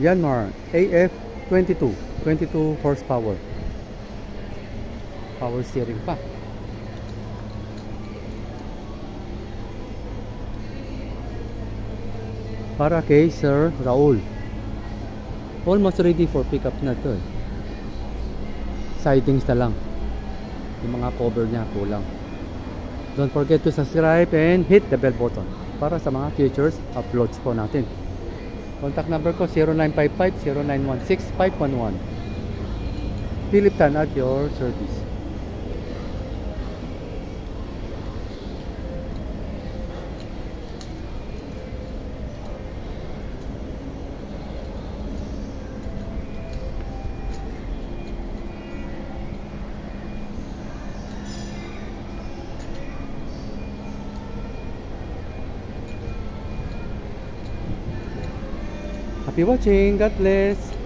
Yanmar AF22, 22 horsepower. Power steering pa. Para kay Sir Raul. Almost ready for pickup na to. Sidings na lang. Yung mga cover niya kulang. Don't forget to subscribe and hit the bell button para sa mga futures uploads po natin. Contact number ko 0955-0916-511. Philip Tan at your service. Happy watching. God bless.